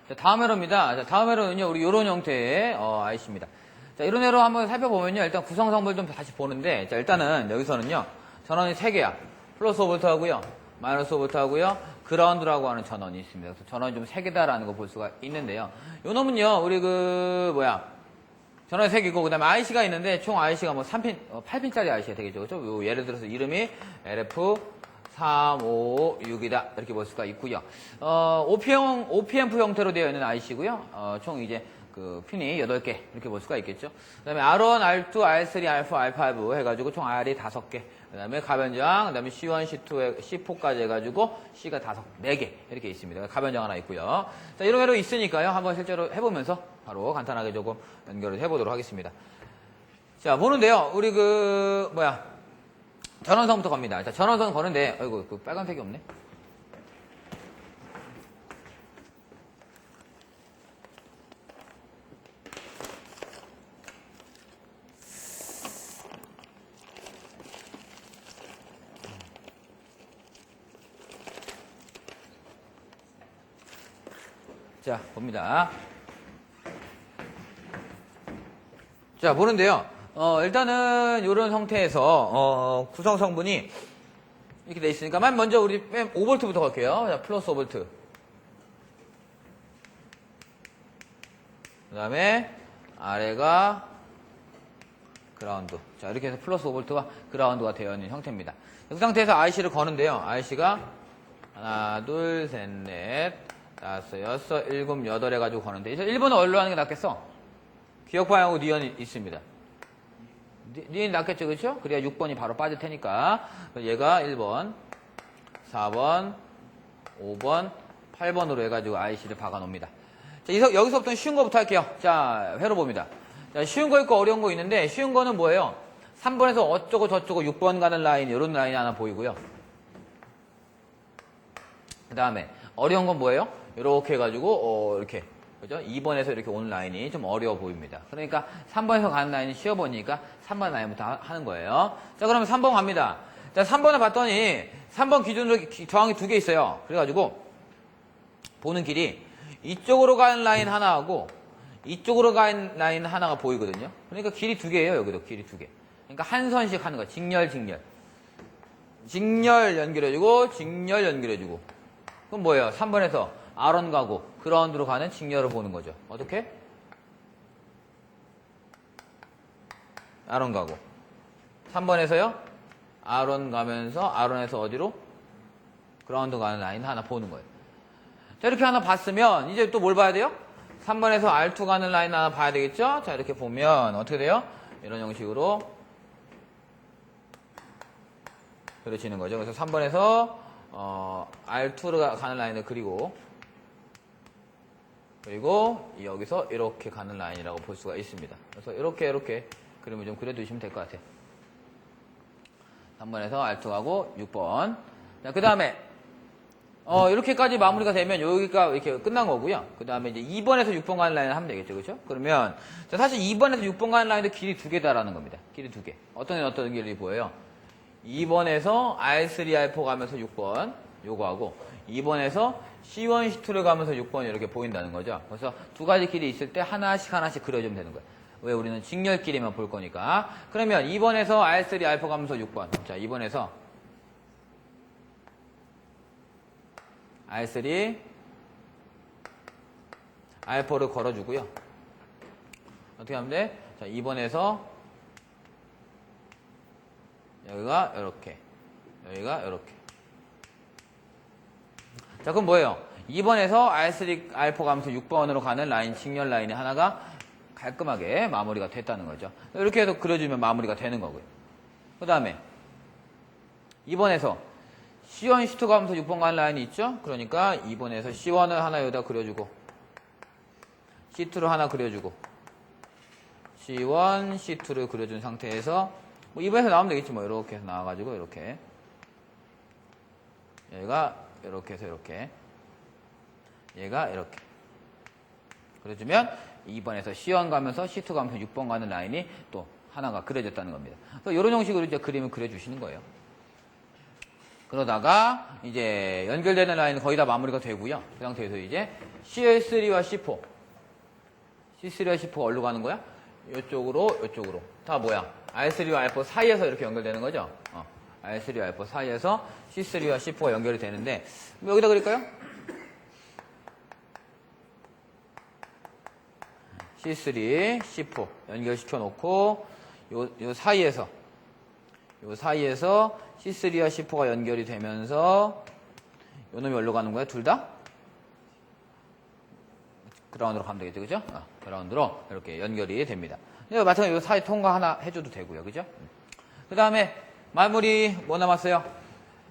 자, 다음 회로입니다. 자, 다음 회로는요, 우리 이런 형태의 IC입니다. 자, 이런 회로 한번 살펴보면요, 일단 구성성분을 좀 다시 보는데, 자, 일단은 여기서는요, 전원이 3개야. 플러스 5V 하고요, 마이너스 5V 하고요, 그라운드라고 하는 전원이 있습니다. 그래서 전원이 좀 3개다라는 거 볼 수가 있는데요. 요 놈은요, 우리 전원이 3개고, 그 다음에 IC가 있는데, 총 IC가 뭐 3핀, 8핀짜리 IC가 되겠죠. 그죠? 요 예를 들어서 이름이 LF 3, 5, 6이다. 이렇게 볼 수가 있고요. OPMF 형태로 되어 있는 IC고요. 총 이제 그 핀이 8개 이렇게 볼 수가 있겠죠. 그 다음에 R1, R2, R3, R4, R5 해가지고 총 R이 5개. 그 다음에 가변장, 그 다음에 C1, C2, C4까지 해가지고 C가 4개 이렇게 있습니다. 가변장 하나 있고요. 자, 이런 회로 있으니까요. 한번 실제로 해보면서 바로 간단하게 조금 연결을 해보도록 하겠습니다. 자, 보는데요. 우리 전원선부터 갑니다. 자, 전원선 거는데, 아이고, 그 빨간색이 없네. 자, 봅니다. 자, 보는데요. 일단은 이런 형태에서 구성 성분이 이렇게 돼 있으니까 먼저 우리 5V부터 갈게요. 자, 플러스 5V. 그 다음에 아래가 그라운드. 자, 이렇게 해서 플러스 5V와 그라운드가 되어 있는 형태입니다. 그 상태에서 IC를 거는데요. IC가 하나, 둘, 셋, 넷, 다섯, 여섯, 일곱, 여덟 해가지고 거는데 이제 1번은 어디로 하는 게 낫겠어? 기억방향하고 니언이 있습니다. 니은이 낫겠죠, 그렇죠? 그래야 6번이 바로 빠질 테니까. 얘가 1번, 4번, 5번, 8번으로 해가지고 IC를 박아 놓습니다. 자, 여기서부터는 쉬운 거부터 할게요. 자, 회로 봅니다. 자, 쉬운 거 있고 어려운 거 있는데, 쉬운 거는 뭐예요? 3번에서 어쩌고 저쩌고 6번 가는 라인, 이런 라인이 하나 보이고요. 그 다음에, 어려운 건 뭐예요? 이렇게 해가지고, 이렇게. 그죠? 2번에서 이렇게 오는 라인이 좀 어려워 보입니다. 그러니까 3번에서 가는 라인이 쉬워 보이니까 3번 라인부터 하는 거예요. 자, 그러면 3번 갑니다. 자, 3번을 봤더니 3번 기준으로 저항이 2개 있어요. 그래가지고 보는 길이 이쪽으로 가는 라인 하나하고 이쪽으로 가는 라인 하나가 보이거든요. 그러니까 길이 2개예요. 여기도 길이 2개. 그러니까 한 선씩 하는 거야. 직렬, 직렬. 직렬 연결해주고 직렬 연결해주고. 그럼 뭐예요? 3번에서 R1 가고 그라운드로 가는 직렬을 보는 거죠. 어떻게? R1 가고 3번에서요. R1 가면서 R1에서 어디로? 그라운드 가는 라인 하나 보는 거예요. 자, 이렇게 하나 봤으면 이제 또 뭘 봐야 돼요? 3번에서 R2 가는 라인 하나 봐야 되겠죠? 자, 이렇게 보면 어떻게 돼요? 이런 형식으로 그려지는 거죠. 그래서 3번에서 R2로 가는 라인을 그리고 여기서 이렇게 가는 라인이라고 볼 수가 있습니다. 그래서 이렇게 그림을 좀 그려두시면 될 것 같아요. 3번에서 R2 가고 6번. 자, 그 다음에 이렇게까지 마무리가 되면 여기가 이렇게 끝난 거고요. 그 다음에 이제 2번에서 6번 가는 라인을 하면 되겠죠, 그렇죠? 그러면 자, 사실 2번에서 6번 가는 라인도 길이 2개다라는 겁니다. 길이 2개. 어떤 길이 보여요? 2번에서 R3, R4 가면서 6번 요거하고 2번에서 C1, C2를 가면서 6번 이렇게 보인다는 거죠. 그래서 두 가지 길이 있을 때 하나씩 그려주면 되는 거예요. 왜? 우리는 직렬끼리만 볼 거니까. 그러면 2번에서 R3, R4 가면서 6번. 자, 2번에서 R3, R4를 걸어주고요. 어떻게 하면 돼? 자, 2번에서 여기가 이렇게, 여기가 이렇게. 자, 그럼 뭐예요? 2번에서 R3, R4 가면서 6번으로 가는 라인, 직렬 라인이 하나가 깔끔하게 마무리가 됐다는 거죠. 이렇게 해서 그려주면 마무리가 되는 거고요. 그 다음에 2번에서 C1, C2 가면서 6번 가는 라인이 있죠? 그러니까 2번에서 C1을 하나 여기다 그려주고 C2를 하나 그려주고 C1, C2를 그려준 상태에서 뭐 2번에서 나오면 되겠지. 뭐 이렇게 해서 나와가지고 이렇게 얘가 이렇게 해서 이렇게 얘가 이렇게 그래주면 2번에서 C1 가면서 C2 가면서 6번 가는 라인이 또 하나가 그려졌다는 겁니다. 그래서 이런 형식으로 이제 그림을 그려주시는 거예요. 그러다가 이제 연결되는 라인은 거의 다 마무리가 되고요. 그 상태에서 이제 C3와 C4. C3와 C4가 어디로 가는 거야? 이쪽으로, 이쪽으로. 다 뭐야? R3와 R4 사이에서 이렇게 연결되는 거죠? R3와 R4 사이에서 C3와 C4가 연결이 되는데, 여기다 그릴까요? C3, C4 연결시켜 놓고, 요 사이에서 C3와 C4가 연결이 되면서, 요 놈이 어디로 가는 거야? 둘 다? 그라운드로 가면 되겠죠, 그죠? 그라운드로 이렇게 연결이 됩니다. 마찬가지로 이 사이 통과 하나 해줘도 되고요, 그죠? 그 다음에 마무리 뭐 남았어요?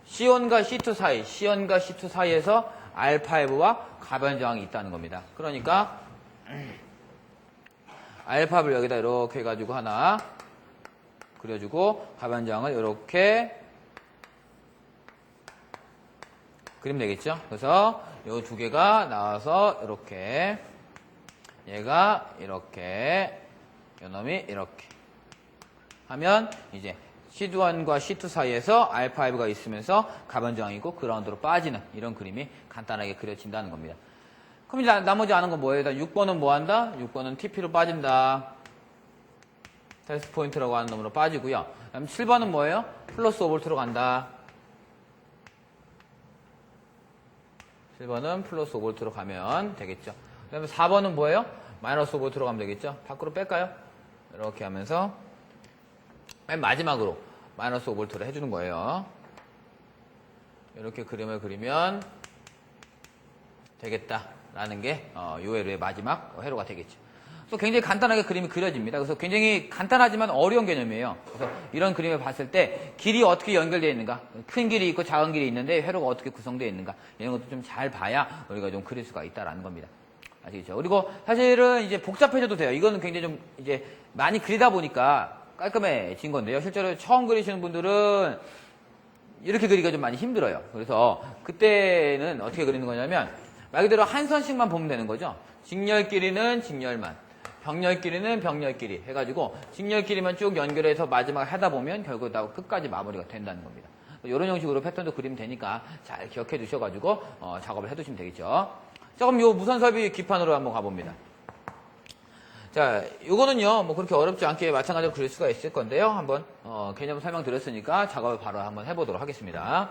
C1과 C2 사이, C1과 C2 사이에서 R5와 가변 저항이 있다는 겁니다. 그러니까 R5를 여기다 이렇게 해가지고 하나 그려주고 가변 저항을 이렇게 그리면 되겠죠? 그래서 이 두 개가 나와서 이렇게 얘가 이렇게 요놈이 이렇게 하면 이제 C1과 C2 사이에서 R5가 있으면서 가변 저항이고 그라운드로 빠지는 이런 그림이 간단하게 그려진다는 겁니다. 그럼 이제 나머지 아는 건 뭐예요? 6번은 뭐 한다? 6번은 TP로 빠진다. 테스트 포인트라고 하는 놈으로 빠지고요. 그다음 7번은 뭐예요? 플러스 5V로 간다. 7번은 플러스 5V로 가면 되겠죠. 그 다음에 4번은 뭐예요? 마이너스 5V로 가면 되겠죠. 밖으로 뺄까요? 이렇게 하면서 맨 마지막으로 마이너스 5V를 해주는 거예요. 이렇게 그림을 그리면 되겠다라는 게 요 회로의 마지막 회로가 되겠죠. 그래서 굉장히 간단하게 그림이 그려집니다. 그래서 굉장히 간단하지만 어려운 개념이에요. 그래서 이런 그림을 봤을 때 길이 어떻게 연결되어 있는가, 큰 길이 있고 작은 길이 있는데 회로가 어떻게 구성되어 있는가 이런 것도 좀 잘 봐야 우리가 좀 그릴 수가 있다라는 겁니다. 아시겠죠? 그리고 사실은 이제 복잡해져도 돼요. 이거는 굉장히 좀 이제 많이 그리다 보니까 깔끔해진 건데요. 실제로 처음 그리시는 분들은 이렇게 그리기가 좀 많이 힘들어요. 그래서 그때는 어떻게 그리는 거냐면 말 그대로 한 선씩만 보면 되는 거죠. 직렬 길이는 직렬만, 병렬 길이는 병렬 길이 해가지고 직렬 길이만 쭉 연결해서 마지막에 하다 보면 결국 다 끝까지 마무리가 된다는 겁니다. 이런 형식으로 패턴도 그리면 되니까 잘 기억해 두셔가지고 작업을 해두시면 되겠죠. 자, 그럼 요 무선섭이 기판으로 한번 가봅니다. 자, 요거는요, 뭐 그렇게 어렵지 않게 마찬가지로 그릴 수가 있을 건데요. 한번, 개념 설명드렸으니까 작업을 바로 한번 해보도록 하겠습니다.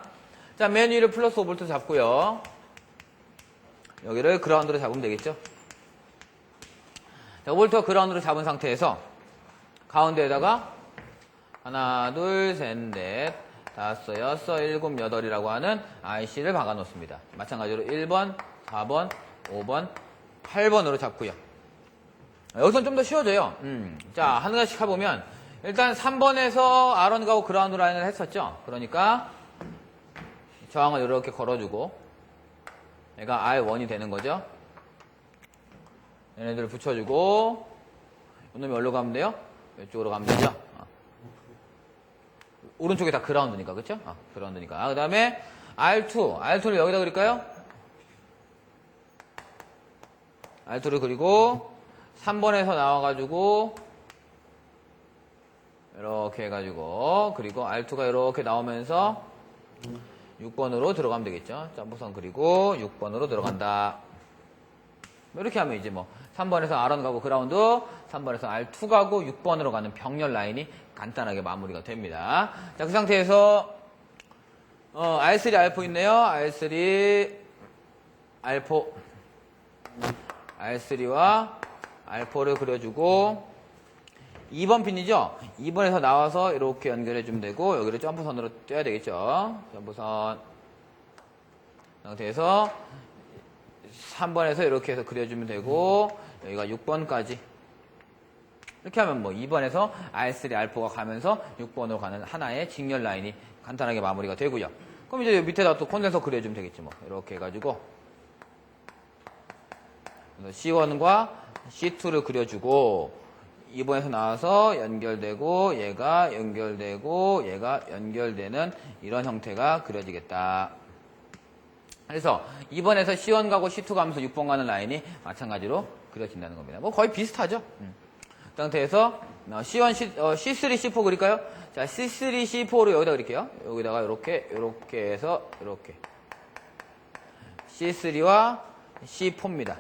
자, 맨 위를 플러스 5V 잡고요. 여기를 그라운드로 잡으면 되겠죠. 자, 5V가 그라운드로 잡은 상태에서 가운데에다가 하나, 둘, 셋, 넷, 다섯, 여섯, 일곱, 여덟이라고 하는 IC를 박아 놓습니다. 마찬가지로 1번, 4번, 5번, 8번으로 잡고요. 여기서는 좀 더 쉬워져요. 자, 하나씩 해보면 일단 3번에서 R1 가고 그라운드 라인을 했었죠. 그러니까 저항을 이렇게 걸어주고 얘가 R1이 되는 거죠. 얘네들을 붙여주고 이놈이 어디로 가면 돼요? 이쪽으로 가면 되죠. 오른쪽에 다 그라운드니까, 그쵸? 그라운드니까. 그 다음에 R2를 여기다 그릴까요? R2를 그리고 3번에서 나와가지고 이렇게 해가지고 그리고 R2가 이렇게 나오면서 6번으로 들어가면 되겠죠. 점프선 그리고 6번으로 들어간다. 이렇게 하면 이제 뭐 3번에서 R1 가고 그라운드, 3번에서 R2 가고 6번으로 가는 병렬 라인이 간단하게 마무리가 됩니다. 자, 그 상태에서 R3, R4 있네요. R3, R4 R3와 R4를 그려주고 2번 핀이죠. 2번에서 나와서 이렇게 연결해주면 되고 여기를 점프선으로 떼야 되겠죠. 점프선 상태에서 3번에서 이렇게 해서 그려주면 되고 여기가 6번까지 이렇게 하면 뭐 2번에서 R3, R4가 가면서 6번으로 가는 하나의 직렬 라인이 간단하게 마무리가 되고요. 그럼 이제 밑에다 또 콘덴서 그려주면 되겠지 뭐. 이렇게 해가지고 C1과 C2를 그려주고 2번에서 나와서 연결되고 얘가 연결되고 얘가 연결되는 이런 형태가 그려지겠다. 그래서 2번에서 C1 가고 C2 가면서 6번 가는 라인이 마찬가지로 그려진다는 겁니다. 뭐 거의 비슷하죠. 그 상태에서 C1, C3, C4 그릴까요? 자, C3, C4를 여기다 그릴게요. 여기다가 이렇게 해서 이렇게 C3와 C4입니다.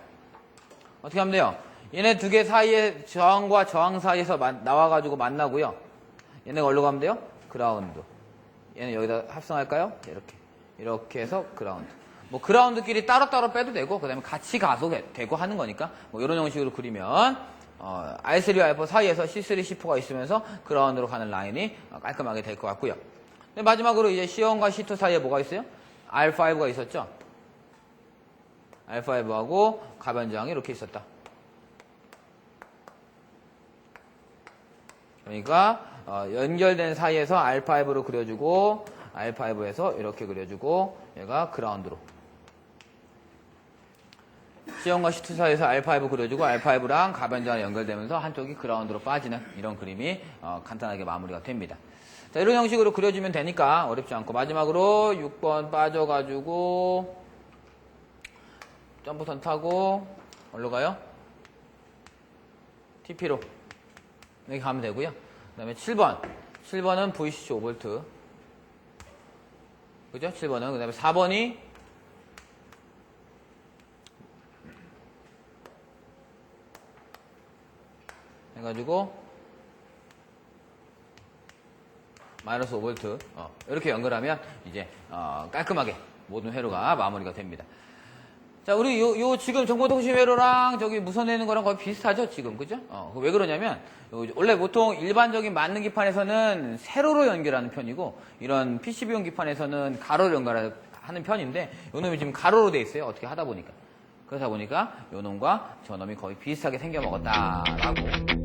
어떻게 하면 돼요? 얘네 두 개 사이에 저항과 저항 사이에서 나와가지고 만나고요. 얘네가 어디로 가면 돼요? 그라운드. 얘는 여기다 합성할까요? 이렇게 해서 그라운드. 뭐 그라운드끼리 따로따로 빼도 되고 그 다음에 같이 가도 되고 하는 거니까 뭐 이런 형식으로 그리면 R3와 R4 사이에서 C3, C4가 있으면서 그라운드로 가는 라인이 깔끔하게 될 것 같고요. 근데 마지막으로 이제 C1과 C2 사이에 뭐가 있어요? R5가 있었죠? R5하고 가변저항이 이렇게 있었다. 그러니까 연결된 사이에서 R5로 그려주고 R5에서 이렇게 그려주고 얘가 그라운드로 C1과 C2 사이에서 R5 그려주고 R5랑 가변저항이 연결되면서 한쪽이 그라운드로 빠지는 이런 그림이 간단하게 마무리가 됩니다. 자, 이런 형식으로 그려주면 되니까 어렵지 않고 마지막으로 6번 빠져가지고 점프선 타고 어디로 가요? TP로 여기 가면 되고요. 그 다음에 7번은 VCC 5V 그죠? 7번은 그 다음에 4번이 해가지고 마이너스 5V 이렇게 연결하면 이제 깔끔하게 모든 회로가 마무리가 됩니다. 자, 우리 요 지금 정보통신 회로랑 저기 무선되는 거랑 거의 비슷하죠, 지금, 그죠? 왜 그러냐면, 원래 보통 일반적인 만능 기판에서는 세로로 연결하는 편이고, 이런 PCB용 기판에서는 가로로 연결하는 편인데, 요 놈이 지금 가로로 돼 있어요, 어떻게 하다 보니까. 그러다 보니까 요 놈과 저 놈이 거의 비슷하게 생겨 먹었다라고